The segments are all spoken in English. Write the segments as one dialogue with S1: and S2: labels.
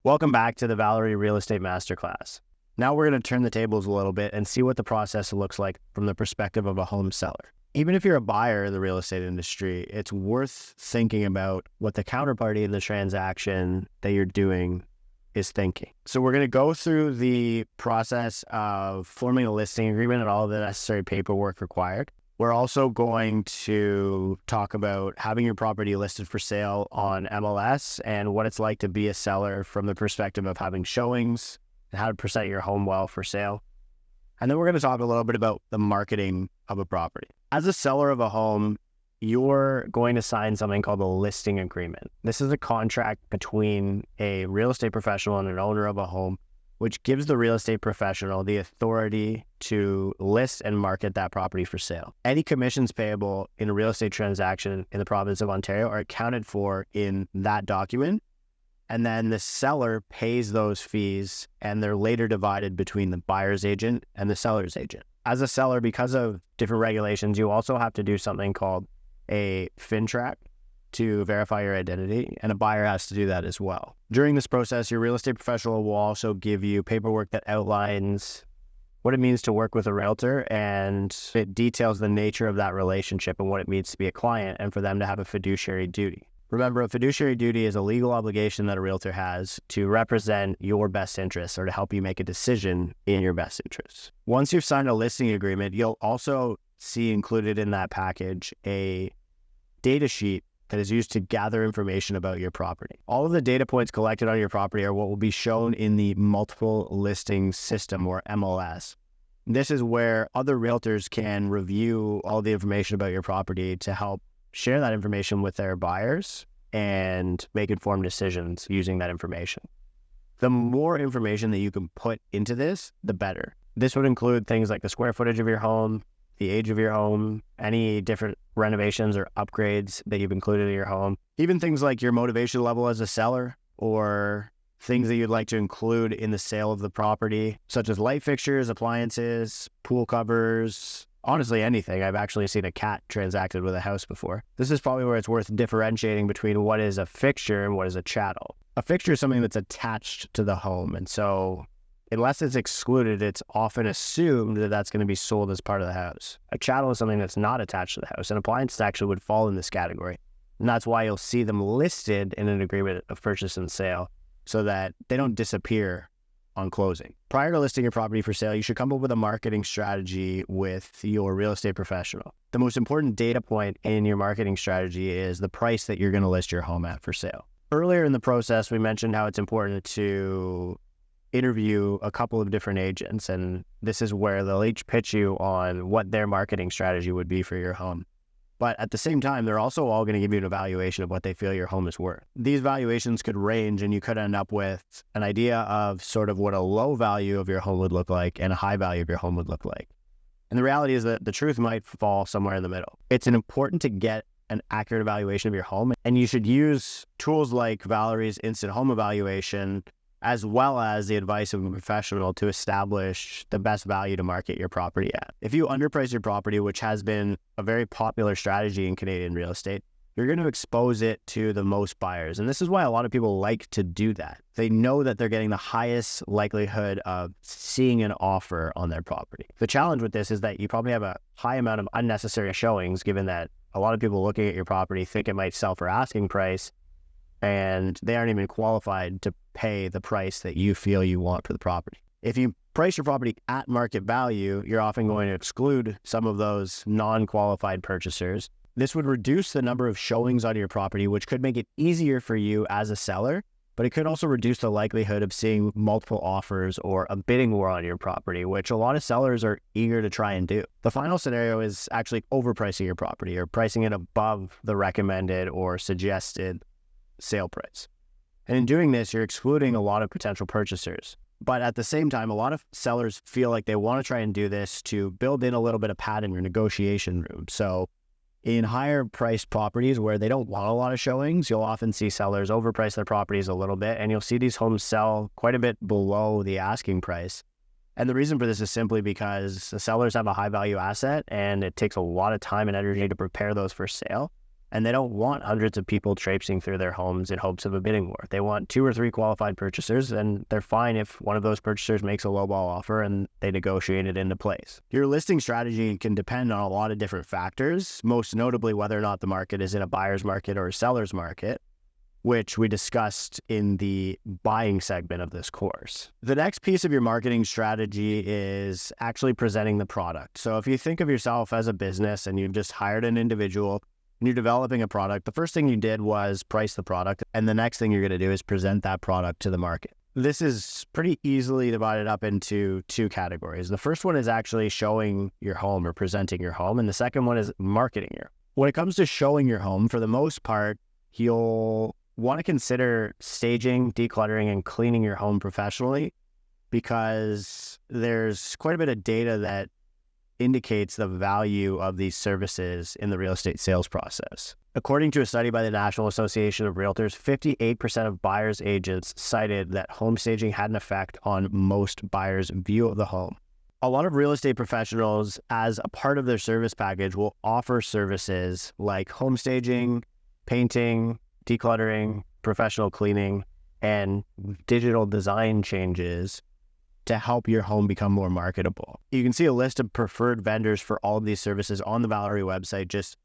S1: Welcome back to the Valery Real Estate Masterclass. Now we're going to turn the tables a little bit and see what the process looks like from the perspective of a home seller. Even if you're a buyer in the real estate industry, it's worth thinking about what the counterparty in the transaction that you're doing is thinking. So we're going to go through the process of forming a listing agreement and all of the necessary paperwork required. We're also going to talk about having your property listed for sale on MLS and what it's like to be a seller from the perspective of having showings and how to present your home well for sale. And then we're going to talk a little bit about the marketing of a property. As a seller of a home, you're going to sign something called a listing agreement. This is a contract between a real estate professional and an owner of a home, which gives the real estate professional the authority to list and market that property for sale. Any commissions payable in a real estate transaction in the province of Ontario are accounted for in that document, and then the seller pays those fees, and they're later divided between the buyer's agent and the seller's agent. As a seller, because of different regulations, you also have to do something called a FINTRAC to verify your identity, and a buyer has to do that as well. During this process, your real estate professional will also give you paperwork that outlines what it means to work with a realtor, and it details the nature of that relationship and what it means to be a client and for them to have a fiduciary duty. Remember, a fiduciary duty is a legal obligation that a realtor has to represent your best interests or to help you make a decision in your best interests. Once you've signed a listing agreement, you'll also see included in that package a data sheet that is used to gather information about your property. All of the data points collected on your property are what will be shown in the multiple listing system, or MLS. This is where other realtors can review all the information about your property to help share that information with their buyers and make informed decisions using that information. The more information that you can put into this, the better. This would include things like the square footage of your home, the age of your home, any different renovations or upgrades that you've included in your home, even things like your motivation level as a seller or things that you'd like to include in the sale of the property, such as light fixtures, appliances, pool covers, honestly, anything. I've actually seen a cat transacted with a house before. This is probably where it's worth differentiating between what is a fixture and what is a chattel. A fixture is something that's attached to the home, and so unless it's excluded, it's often assumed that that's going to be sold as part of the house. A chattel is something that's not attached to the house, and appliances actually would fall in this category. And that's why you'll see them listed in an agreement of purchase and sale so that they don't disappear on closing. Prior to listing your property for sale, you should come up with a marketing strategy with your real estate professional. The most important data point in your marketing strategy is the price that you're going to list your home at for sale. Earlier in the process, we mentioned how it's important to interview a couple of different agents, and this is where they'll each pitch you on what their marketing strategy would be for your home. But at the same time, they're also all going to give you an evaluation of what they feel your home is worth. These valuations could range, and you could end up with an idea of sort of what a low value of your home would look like and a high value of your home would look like. And the reality is that the truth might fall somewhere in the middle. It's important to get an accurate evaluation of your home, and you should use tools like Valery's Instant Home Evaluation as well as the advice of a professional to establish the best value to market your property at. If you underprice your property, which has been a very popular strategy in Canadian real estate, you're going to expose it to the most buyers. And this is why a lot of people like to do that. They know that they're getting the highest likelihood of seeing an offer on their property. The challenge with this is that you probably have a high amount of unnecessary showings, given that a lot of people looking at your property think it might sell for asking price, and they aren't even qualified to pay the price that you feel you want for the property. If you price your property at market value, you're often going to exclude some of those non-qualified purchasers. This would reduce the number of showings on your property, which could make it easier for you as a seller, but it could also reduce the likelihood of seeing multiple offers or a bidding war on your property, which a lot of sellers are eager to try and do. The final scenario is actually overpricing your property or pricing it above the recommended or suggested sale price. And in doing this, you're excluding a lot of potential purchasers. But at the same time, a lot of sellers feel like they want to try and do this to build in a little bit of pad in your negotiation room. So in higher priced properties where they don't want a lot of showings, you'll often see sellers overprice their properties a little bit, and you'll see these homes sell quite a bit below the asking price. And the reason for this is simply because the sellers have a high value asset, and it takes a lot of time and energy to prepare those for sale. And they don't want hundreds of people traipsing through their homes in hopes of a bidding war. They want 2 or 3 qualified purchasers, and they're fine if one of those purchasers makes a lowball offer and they negotiate it into place. Your listing strategy can depend on a lot of different factors, most notably whether or not the market is in a buyer's market or a seller's market, which we discussed in the buying segment of this course. The next piece of your marketing strategy is actually presenting the product. So if you think of yourself as a business and you've just hired an individual and you're developing a product, the first thing you did was price the product, and the next thing you're going to do is present that product to the market. This is pretty easily divided up into 2 categories. The first one is actually showing your home or presenting your home, and the second one is marketing your. When it comes to showing your home, for the most part, you'll want to consider staging, decluttering, and cleaning your home professionally, because there's quite a bit of data that indicates the value of these services in the real estate sales process. According to a study by the National Association of Realtors, 58% of buyers' agents cited that home staging had an effect on most buyers' view of the home. A lot of real estate professionals, as a part of their service package, will offer services like home staging, painting, decluttering, professional cleaning, and digital design changes to help your home become more marketable. You can see a list of preferred vendors for all of these services on the Valery website. Just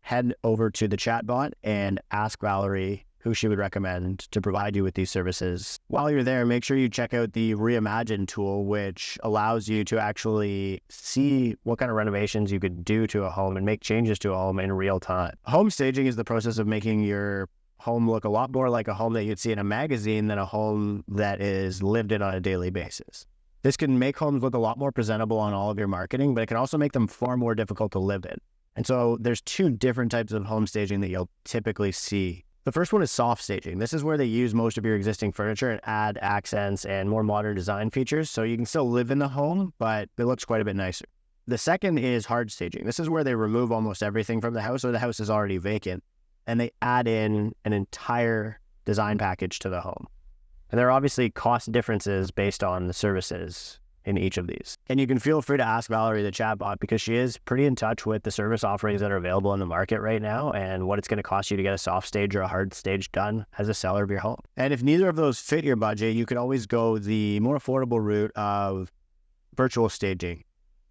S1: head over to the chatbot and ask Valery who she would recommend to provide you with these services. While you're there, make sure you check out the Reimagine tool, which allows you to actually see what kind of renovations you could do to a home and make changes to a home in real time. Home staging is the process of making your home look a lot more like a home that you'd see in a magazine than a home that is lived in on a daily basis. This can make homes look a lot more presentable on all of your marketing, but it can also make them far more difficult to live in. And so there's 2 different types of home staging that you'll typically see. The first one is soft staging. This is where they use most of your existing furniture and add accents and more modern design features, so you can still live in the home, but it looks quite a bit nicer. The second is hard staging. This is where they remove almost everything from the house, or the house is already vacant, and they add in an entire design package to the home. And there are obviously cost differences based on the services in each of these. And you can feel free to ask Valery, the chatbot, because she is pretty in touch with the service offerings that are available in the market right now and what it's going to cost you to get a soft stage or a hard stage done as a seller of your home. And if neither of those fit your budget, you can always go the more affordable route of virtual staging.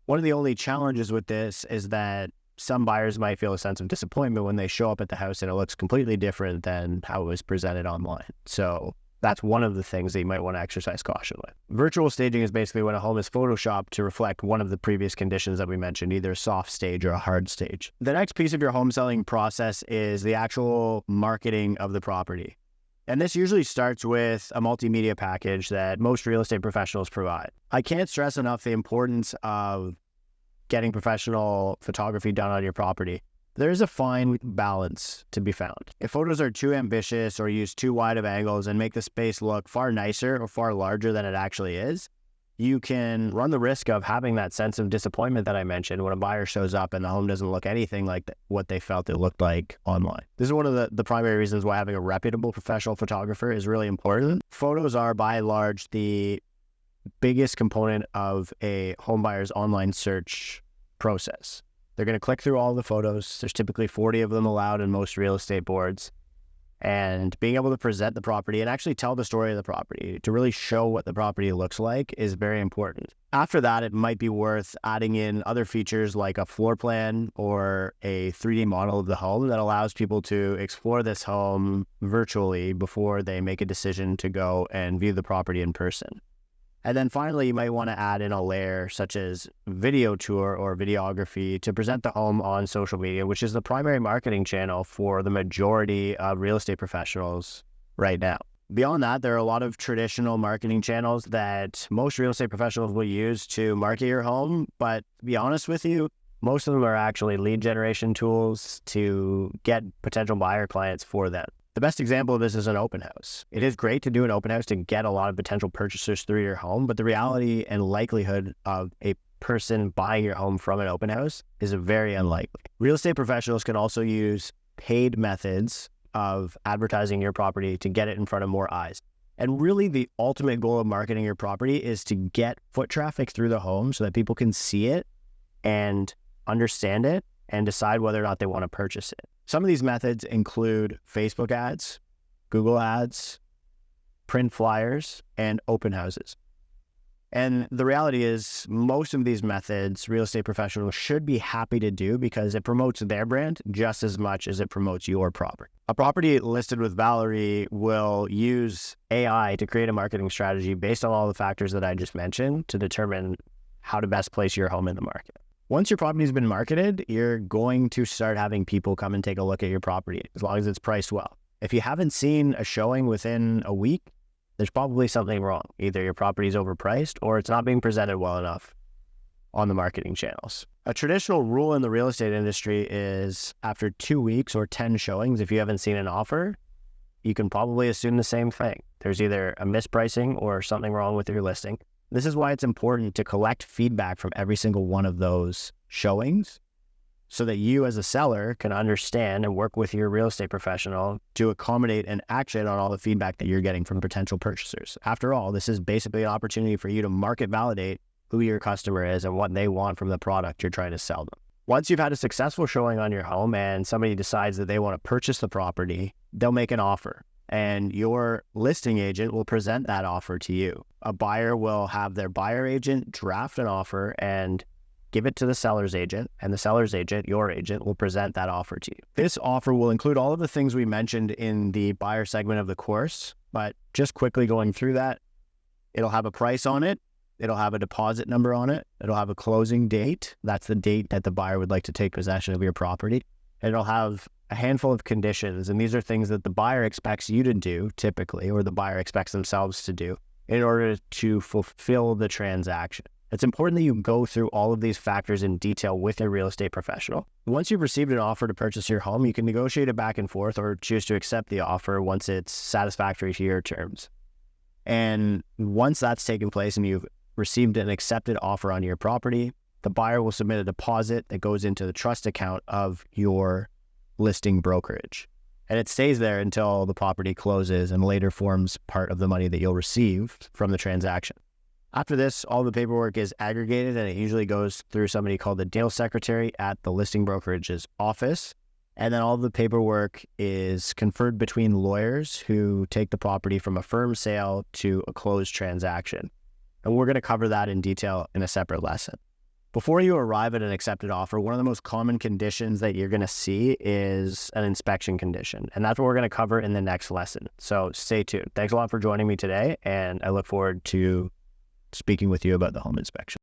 S1: One of the only challenges with this is that some buyers might feel a sense of disappointment when they show up at the house and it looks completely different than how it was presented online. So that's one of the things that you might want to exercise caution with. Virtual staging is basically when a home is photoshopped to reflect one of the previous conditions that we mentioned, either a soft stage or a hard stage. The next piece of your home selling process is the actual marketing of the property. And this usually starts with a multimedia package that most real estate professionals provide. I can't stress enough the importance of getting professional photography done on your property. There is a fine balance to be found. If photos are too ambitious or use too wide of angles and make the space look far nicer or far larger than it actually is, you can run the risk of having that sense of disappointment that I mentioned when a buyer shows up and the home doesn't look anything like what they felt it looked like online. This is one of the primary reasons why having a reputable professional photographer is really important. Photos are, by and large, the biggest component of a home buyer's online search process. They're going to click through all the photos. There's typically 40 of them allowed in most real estate boards. And being able to present the property and actually tell the story of the property, to really show what the property looks like, is very important. After that, it might be worth adding in other features like a floor plan or a 3D model of the home that allows people to explore this home virtually before they make a decision to go and view the property in person. And then finally, you might want to add in a layer such as video tour or videography to present the home on social media, which is the primary marketing channel for the majority of real estate professionals right now. Beyond that, there are a lot of traditional marketing channels that most real estate professionals will use to market your home. But to be honest with you, most of them are actually lead generation tools to get potential buyer clients for them. The best example of this is an open house. It is great to do an open house to get a lot of potential purchasers through your home, but the reality and likelihood of a person buying your home from an open house is very unlikely. Real estate professionals can also use paid methods of advertising your property to get it in front of more eyes. And really the ultimate goal of marketing your property is to get foot traffic through the home so that people can see it and understand it and decide whether or not they want to purchase it. Some of these methods include Facebook ads, Google ads, print flyers, and open houses. And the reality is most of these methods, real estate professionals should be happy to do because it promotes their brand just as much as it promotes your property. A property listed with Valery will use AI to create a marketing strategy based on all the factors that I just mentioned to determine how to best place your home in the market. Once your property's been marketed, you're going to start having people come and take a look at your property as long as it's priced well. If you haven't seen a showing within a week, there's probably something wrong. Either your property is overpriced or it's not being presented well enough on the marketing channels. A traditional rule in the real estate industry is after 2 weeks or 10 showings, if you haven't seen an offer, you can probably assume the same thing. There's either a mispricing or something wrong with your listing. This is why it's important to collect feedback from every single one of those showings so that you as a seller can understand and work with your real estate professional to accommodate and action on all the feedback that you're getting from potential purchasers. After all, this is basically an opportunity for you to market validate who your customer is and what they want from the product you're trying to sell them. Once you've had a successful showing on your home and somebody decides that they want to purchase the property, they'll make an offer and your listing agent will present that offer to you. A buyer will have their buyer agent draft an offer and give it to the seller's agent, and the seller's agent, your agent, will present that offer to you. This offer will include all of the things we mentioned in the buyer segment of the course, but just quickly going through that, it'll have a price on it, it'll have a deposit number on it, it'll have a closing date, that's the date that the buyer would like to take possession of your property, and it'll have a handful of conditions, and these are things that the buyer expects you to do, typically, or the buyer expects themselves to do, in order to fulfill the transaction. It's important that you go through all of these factors in detail with a real estate professional. Once you've received an offer to purchase your home, you can negotiate it back and forth or choose to accept the offer once it's satisfactory to your terms. And once that's taken place and you've received an accepted offer on your property, the buyer will submit a deposit that goes into the trust account of your listing brokerage. And it stays there until the property closes and later forms part of the money that you'll receive from the transaction. After this, all the paperwork is aggregated and it usually goes through somebody called the deal secretary at the listing brokerage's office. And then all the paperwork is conferred between lawyers who take the property from a firm sale to a closed transaction. And we're going to cover that in detail in a separate lesson. Before you arrive at an accepted offer, one of the most common conditions that you're going to see is an inspection condition. And that's what we're going to cover in the next lesson. So stay tuned. Thanks a lot for joining me today. And I look forward to speaking with you about the home inspection.